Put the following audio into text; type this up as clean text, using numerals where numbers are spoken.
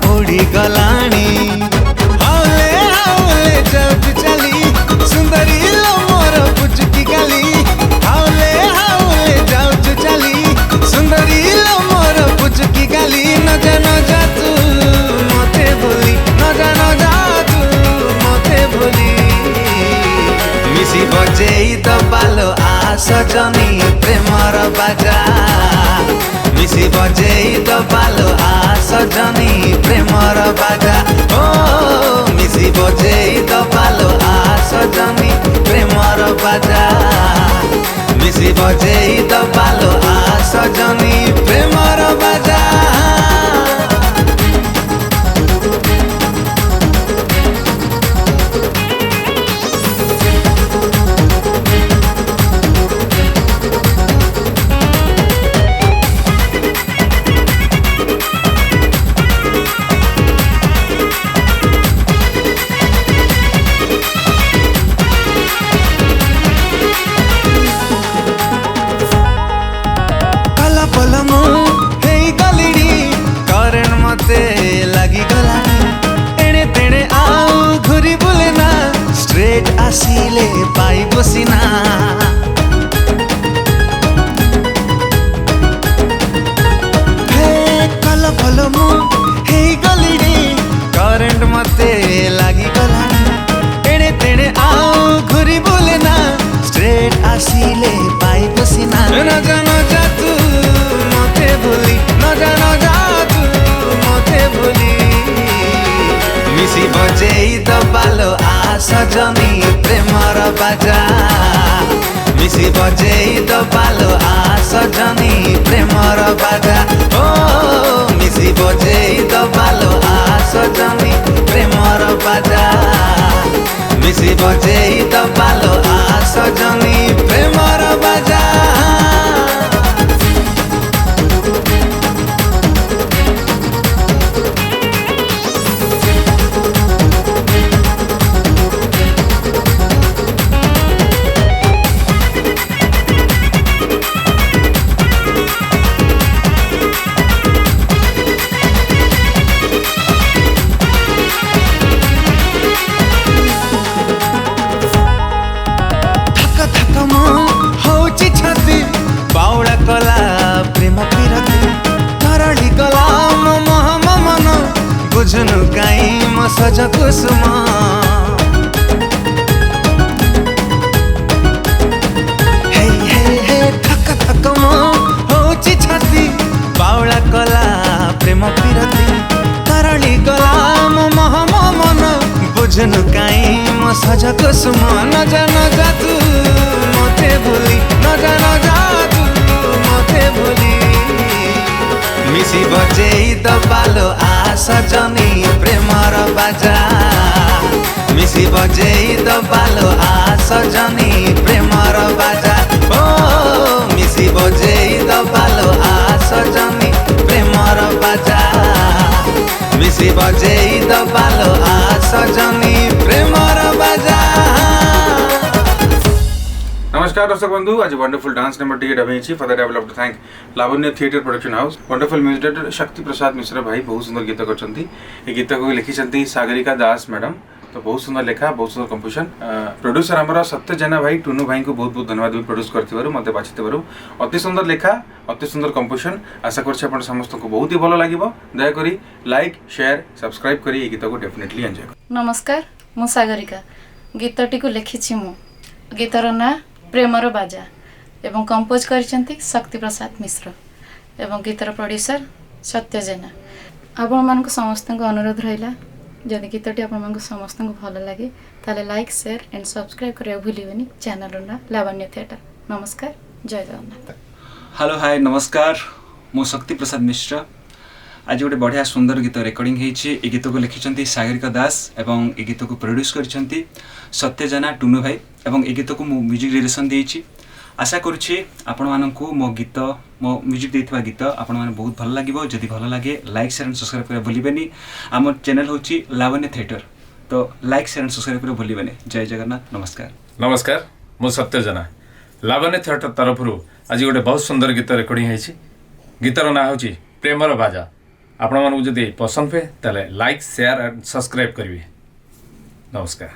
उड़ी गलानी हाउले हाउले जाऊच चली सुंदरी लो मोर पुचकी गली हाउले हाउले जाऊच चली सुंदरी लो मोर पुचकी गली न जा तू मते भूली न जा तू मते भूली मिसी बजेई दबालो सजनी प्रेमर बाजा मिसी बजेई दबालो सजनी प्रेमर बाजा ओ मिसी बजेई दबालो सजनी प्रेमर बाजा मिसी बजेई दबालो सजनी प्रेमर बाजा लगी गलानी एणे तेणे आउ घुरी बुले ना स्ट्रेट आसिले पाई बसिना हे कल फल मु हे गलिडी करेंट मते लगी गलानी एणे तेणे आउ घुरी बुले ना स्ट्रेट आसिले पाई बसिना न जा तू मते भूली न जा मिसी बजेई दबालो सजनी प्रेमर बाजा मिसी बजेई दबालो सजनी प्रेमर बाजा ओ मिसी बजेई दबालो सजनी प्रेमर बाजा मिसी बजेई दबालो सजनी प्रेमर बाजा बुझनु काई म सज कुसुम हे हे हे थक थक म होची छाती बाउला कला प्रेम पिरती तरली गला मह मन बुझनु काई म सज कुसुम न जा तू मते भूली न जा तू मते भूली मिसी बजेई दबालो सजनी प्रेमर बाजा मिसी बजेई दबालो सजनी प्रेमर बाजा ओ मिसी बजेई दबालो सजनी प्रेमर बाजा मिसी बजेई दबालो सजनी प्रेमर बाजा। नमस्कार दर्शक बंधु आज वंडरफुल डांस नंबर टिकेट अभी for that I would thank Lavanya theatre production house wonderful music director शक्ति प्रसाद मिश्र भाई बहुत सुंदर गीत कर गीत को लिखी सागरिका दास मैडम तो बहुत सुंदर लेखा बहुत सुंदर कंपोजिशन प्रोड्यूसर आमर सत्य जेना भाई टुनु भाई को बहुत बहुत धन्यवाद भी प्रोड्यूस कर मत बाछी अति सुंदर लेखा अति सुंदर कंपोजिशन आशा कर समस्त को बहुत ही भल लगे दयाकोरी लाइक शेयर सब्सक्राइब कर गीत को डेफिनेटली एंजॉय कर। नमस्कार मु सागरिका गीतटी को लिखी मु गीतर ना प्रेमर बाजा एवं कंपोज करिसेंती शक्ति प्रसाद मिश्र एवं गीतर प्रोड्यूसर सत्य जेना आपण मान समस्त अनुरोध रहा जदि गीतटी आपण समस्त भल लगे ताले लाइक शेयर एंड सब्सक्राइब करिया भूलिबेनी चैनल ना लावण्य थिएटर। नमस्कार जय जगन्नाथ। हेलो हाय नमस्कार मु शक्ति प्रसाद मिश्र आज गोटे बढ़िया सुंदर गीत रेकर्डिंग होती गीत को लिखिं सागरिका दास एवं ए गीत को प्रोड्यूस कर सत्य जेना टुनु भाई एवं ए गीत को मु म्यूजिक डायरेक्शन देइछि। आशा करुछि आपण मानकु मो गीत मो म्यूजिक देथिबा गीत आपण माने बहुत भल लागिबो। जदि भल लागे लाइक शेयर एंड सब्सक्राइब करा भूलिबेनी। आम चैनल होछि लावण्य थिएटर तो लाइक शेयर एंड सब्सक्राइब करा भूलिबेनी। जय जगन्नाथ। नमस्कार नमस्कार मु सत्य जेना लावण्य थिएटर तरफ आज गोटे बहुत सुंदर गीत रेकर्डिंग होती गीतर ना होछि प्रेमर बाजा ଆପଣମାନଙ୍କୁ ଯଦି ପସନ୍ଦ ହୁଏ ତାହେଲେ ଲାଇକ୍ ସେୟାର ଆଣ୍ଡ ସବସ୍କ୍ରାଇବ୍ କରିବେ। ନମସ୍କାର।